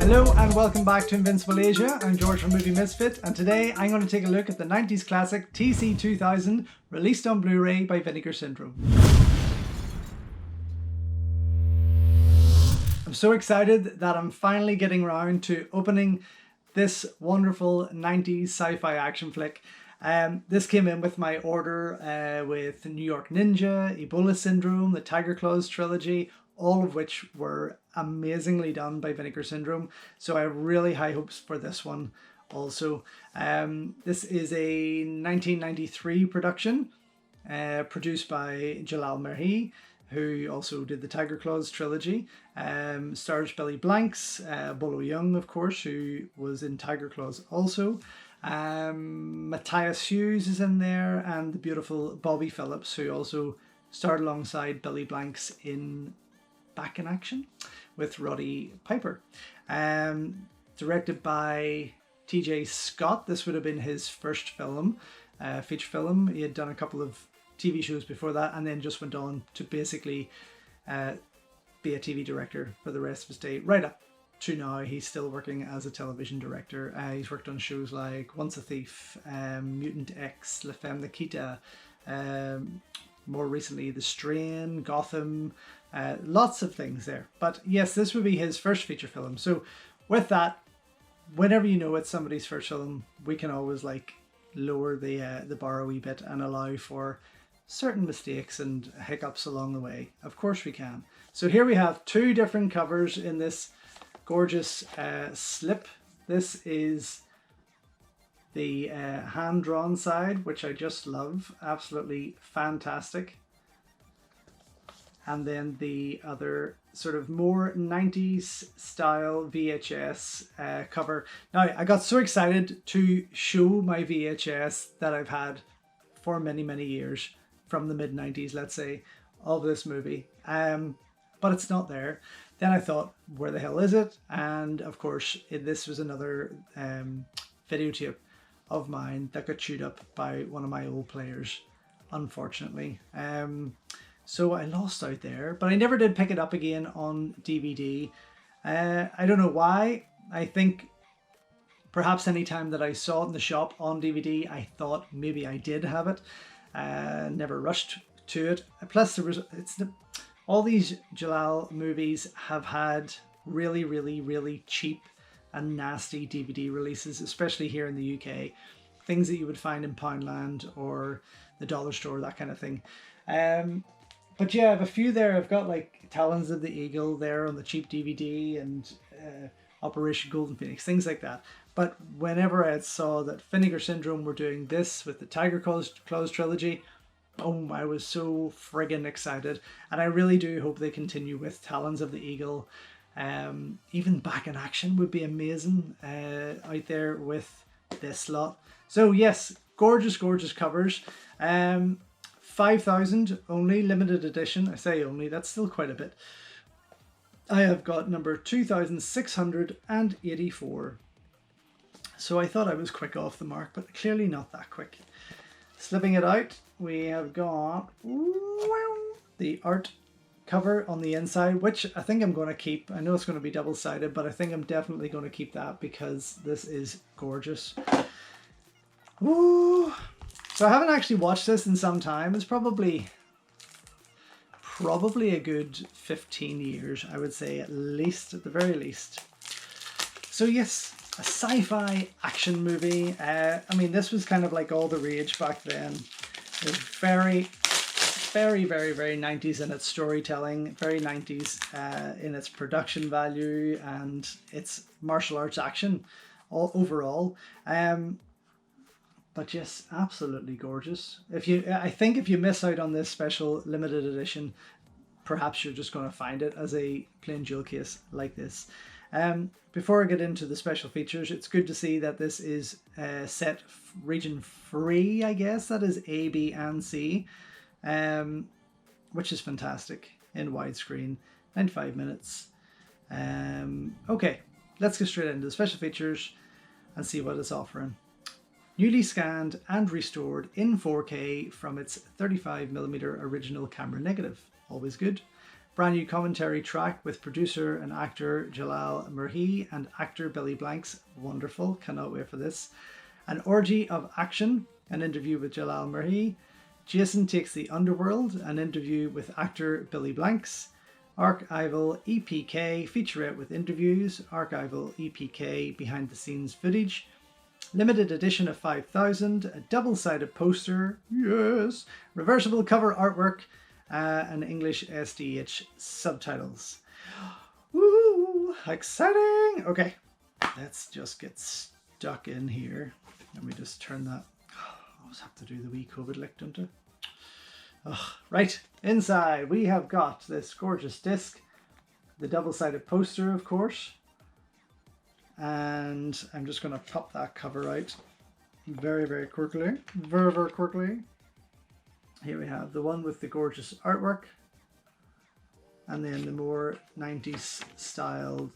Hello and welcome back to Invincible Asia. I'm George from Movie Misfit, and today I'm going to take a look at the 90s classic TC2000, released on Blu-ray by Vinegar Syndrome. I'm so excited that I'm finally getting around to opening this wonderful 90s sci-fi action flick. This came in with my order with New York Ninja, Ebola Syndrome, the Tiger Claws trilogy, all of which were amazingly done by Vinegar Syndrome. So I have really high hopes for this one also. This is a 1993 production produced by Jalal Merhi, who also did the Tiger Claws trilogy. Stars Billy Blanks, Bolo Young, of course, who was in Tiger Claws also. Matthias Hughes is in there, and the beautiful Bobby Phillips, who also starred alongside Billy Blanks in Back in Action with Roddy Piper. Directed by TJ Scott. This would have been his first film, feature film. He had done a couple of TV shows before that, and then just went on to basically be a TV director for the rest of his day. Right up to now, he's still working as a television director. He's worked on shows like Once a Thief, Mutant X, La Femme Nikita, more recently The Strain, Gotham, lots of things there. But yes, this would be his first feature film. So with that, whenever you know it's somebody's first film, we can always like lower the bar a wee bit and allow for certain mistakes and hiccups along the way. Of course we can. So here we have two different covers in this gorgeous slip. This is the hand-drawn side, which I just love. Absolutely fantastic. And then the other sort of more 90s style VHS cover. Now, I got so excited to show my VHS that I've had for many, many years, from the mid-90s, let's say, of this movie. But it's not there. Then I thought, where the hell is it? And of course, this was another videotape of mine that got chewed up by one of my old players, unfortunately. So I lost out there, but I never did pick it up again on DVD. I don't know why. I think perhaps any time that I saw it in the shop on DVD, I thought maybe I did have it. Never rushed to it. Plus, all these Jalal movies have had really, really, really cheap and nasty DVD releases, especially here in the UK. Things that you would find in Poundland or the dollar store, that kind of thing. But yeah, I have a few there. I've got like Talons of the Eagle there on the cheap DVD, and Operation Golden Phoenix, things like that. But whenever I saw that Vinegar Syndrome were doing this with the Tiger Claws trilogy, oh, I was so friggin' excited. And I really do hope they continue with Talons of the Eagle. Even Back in Action would be amazing out there with this lot. So yes, gorgeous, gorgeous covers. 5,000 only, limited edition. I say only, that's still quite a bit. I have got number 2,684. So I thought I was quick off the mark, but clearly not that quick. Slipping it out, we have got the art cover on the inside, which I think I'm going to keep. I know it's going to be double-sided, but I think I'm definitely going to keep that because this is gorgeous. Woo! So I haven't actually watched this in some time. It's probably a good 15 years, I would say, at least, at the very least. So yes, a sci-fi action movie. I mean, this was kind of like all the rage back then. It was very, very, very, very 90s in its storytelling, very 90s in its production value and its martial arts action overall. But yes, absolutely gorgeous. I think if you miss out on this special limited edition, perhaps you're just going to find it as a plain jewel case like this. Before I get into the special features, it's good to see that this is set region free, I guess. That is A, B, and C, which is fantastic in widescreen. 95 minutes. Okay, let's get straight into the special features and see what it's offering. Newly scanned and restored in 4K from its 35mm original camera negative. Always good. brand new commentary track with producer and actor Jalal Merhi and actor Billy Blanks. Wonderful, cannot wait for this. An orgy of action, an interview with Jalal Merhi. Jason Takes the Underworld, an interview with actor Billy Blanks. Archival EPK featurette with interviews, archival EPK behind the scenes footage. Limited edition of 5,000, a double-sided poster, yes, reversible cover artwork, and English SDH subtitles. Woo, exciting! Okay, let's just get stuck in here. Let me just turn that. I always have to do the wee COVID lick, don't I? Oh, right, inside we have got this gorgeous disc, the double-sided poster, of course. And I'm just going to pop that cover out very, very quickly. Very, very quickly. Here we have the one with the gorgeous artwork. And then the more 90s styled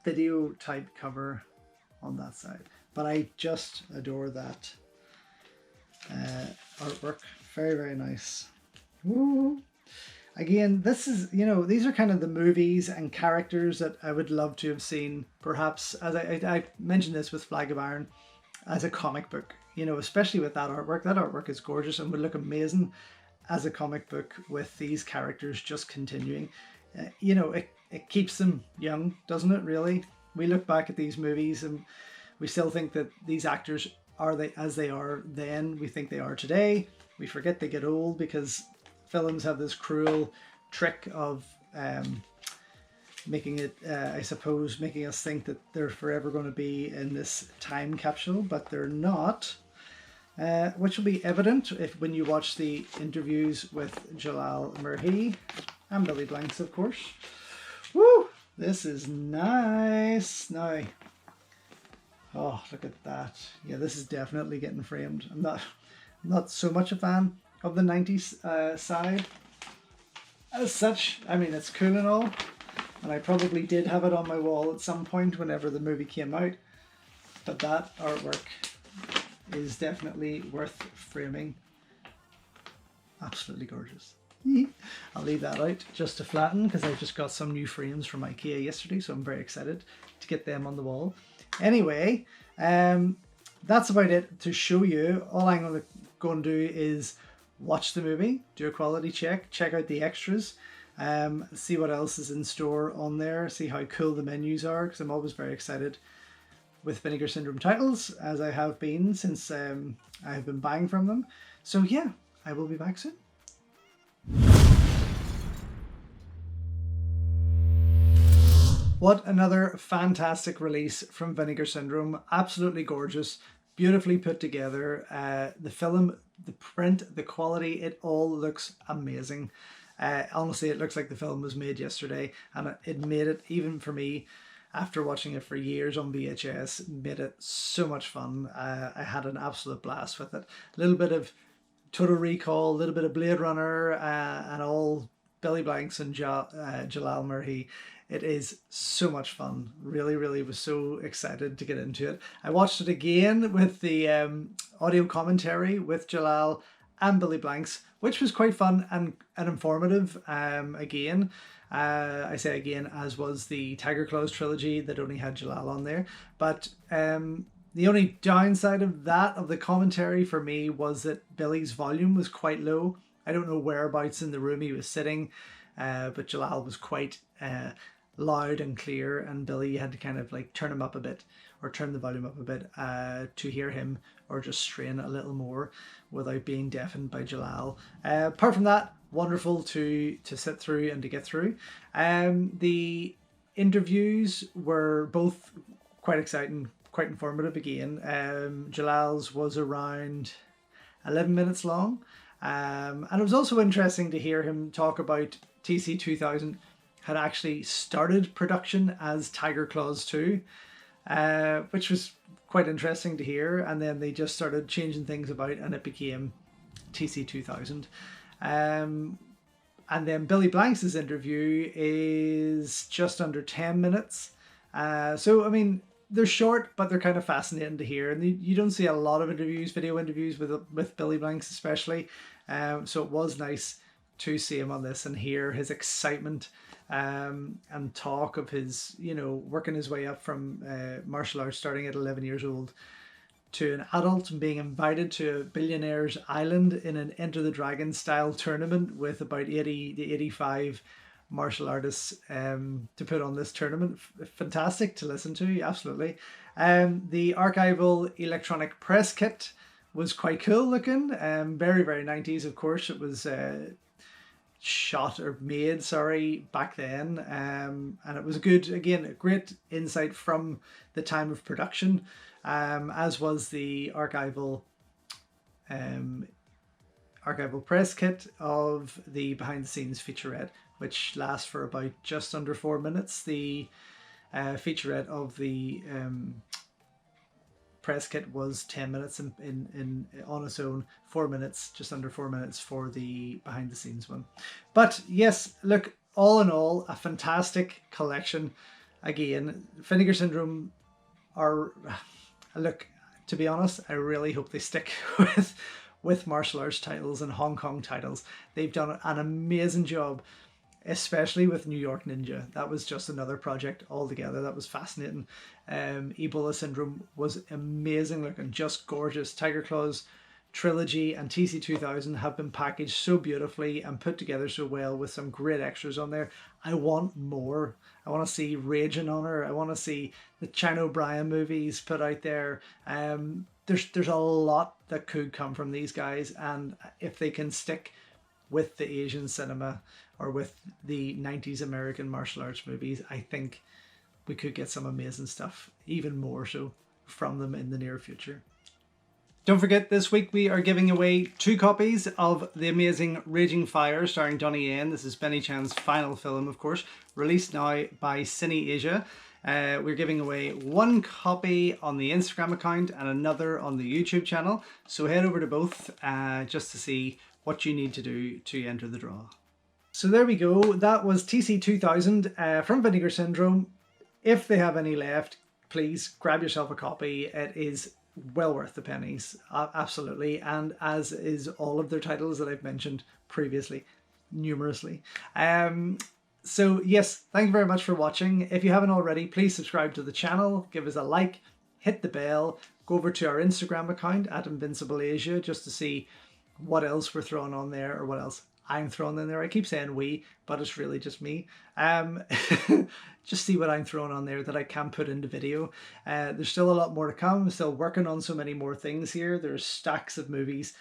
video type cover on that side. But I just adore that artwork. Very, very nice. Woo! Again, this is, you know, these are kind of the movies and characters that I would love to have seen, perhaps, as I mentioned this with Flag of Iron, as a comic book, you know, especially with that artwork. That artwork is gorgeous and would look amazing as a comic book with these characters just continuing. You know, it keeps them young, doesn't it, really? We look back at these movies and we still think that these actors are as they are then. We think they are today. We forget they get old because films have this cruel trick of making it, I suppose, making us think that they're forever going to be in this time capsule, but they're not. Which will be evident when you watch the interviews with Jalal Merhi and Billy Blanks, of course. Woo! This is nice. Now, oh, look at that. Yeah, this is definitely getting framed. I'm not so much a fan of the 90s side as such. I mean, it's cool and all, and I probably did have it on my wall at some point whenever the movie came out, but that artwork is definitely worth framing. Absolutely gorgeous. I'll leave that out just to flatten because I just got some new frames from IKEA yesterday, so I'm very excited to get them on the wall. Anyway, that's about it to show you. All I'm going to go and do is watch the movie, do a quality check, check out the extras, see what else is in store on there, see how cool the menus are, because I'm always very excited with Vinegar Syndrome titles, as I have been since I have been buying from them. So yeah, I will be back soon. What another fantastic release from Vinegar Syndrome. Absolutely gorgeous, beautifully put together. The film, the print, the quality, it all looks amazing. Honestly, it looks like the film was made yesterday, and it made it, even for me, after watching it for years on VHS, made it so much fun. I had an absolute blast with it. A little bit of Total Recall, a little bit of Blade Runner, and all Billy Blanks and Jalal Merhi. It is so much fun. Really, really was so excited to get into it. I watched it again with the audio commentary with Jalal and Billy Blanks, which was quite fun and informative. Again, I say again, as was the Tiger Claws trilogy that only had Jalal on there. But the only downside of that, of the commentary for me, was that Billy's volume was quite low. I don't know whereabouts in the room he was sitting, but Jalal was quite loud and clear, and Billy had to kind of like turn him up a bit, or turn the volume up a bit to hear him, or just strain a little more without being deafened by Jalal. Apart from that, wonderful to sit through and to get through. The interviews were both quite exciting, quite informative again. Jalal's was around 11 minutes long, and it was also interesting to hear him talk about TC2000 had actually started production as Tiger Claws 2, which was quite interesting to hear, and then they just started changing things about and it became TC2000. And then Billy Blanks' interview is just under 10 minutes. So, I mean, they're short, but they're kind of fascinating to hear. And you don't see a lot of interviews, video interviews with Billy Blanks especially. So it was nice to see him on this and hear his excitement and talk of his, you know, working his way up from martial arts starting at 11 years old to an adult and being invited to a billionaire's island in an Enter the Dragon style tournament with about 80 to 85 martial artists to put on this tournament. Fantastic to listen to, absolutely. The archival electronic press kit was quite cool looking. Very, very 90s, of course. It was shot or made, sorry, back then. And it was good, again, a great insight from the time of production. As was the archival press kit of the behind the scenes featurette, which lasts for about just under 4 minutes. The featurette of the press kit was 10 minutes in on its own, 4 minutes, just under 4 minutes for the behind the scenes one. But yes, look, all in all, a fantastic collection. Again, Vinegar Syndrome are... Look, to be honest, I really hope they stick with martial arts titles and Hong Kong titles. They've done an amazing job, especially with New York Ninja. That was just another project altogether. That was fascinating. Ebola Syndrome was amazing looking, just gorgeous. Tiger Claws trilogy and TC2000 have been packaged so beautifully and put together so well with some great extras on there. I want more. I want to see Rage and Honor. I want to see the China O'Brien movies put out there. There's a lot that could come from these guys, and if they can stick with the Asian cinema or with the 90s American martial arts movies, I think we could get some amazing stuff, even more so, from them in the near future. Don't forget, this week we are giving away 2 copies of the amazing Raging Fire starring Donnie Yen. This is Benny Chan's final film, of course, released now by Cine Asia. We're giving away 1 copy on the Instagram account and another on the YouTube channel. So head over to both just to see what you need to do to enter the draw. So there we go. That was TC2000 from Vinegar Syndrome. If they have any left, please grab yourself a copy. It is well worth the pennies, absolutely, and as is all of their titles that I've mentioned previously, numerously. So yes, thank you very much for watching. If you haven't already, please subscribe to the channel, give us a like, hit the bell, go over to our Instagram account at Invincible Asia just to see what else we're throwing on there, or what else I'm throwing in there. I keep saying we, but it's really just me. Just see what I'm throwing on there that I can put into video. There's still a lot more to come. I'm still working on so many more things here. There's stacks of movies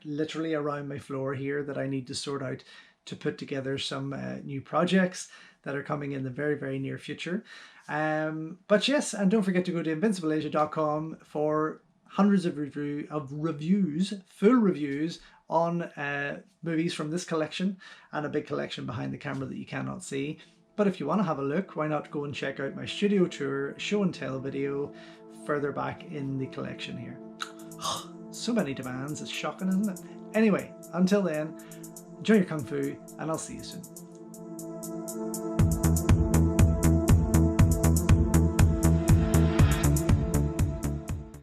literally around my floor here that I need to sort out to put together some new projects that are coming in the very, very near future. But yes, and don't forget to go to invincibleasia.com for hundreds of reviews, full reviews on movies from this collection, and a big collection behind the camera that you cannot see. But if you want to have a look, why not go and check out my studio tour show and tell video further back in the collection here. So many demands, it's shocking, isn't it? Anyway, until then, enjoy your Kung Fu, and I'll see you soon.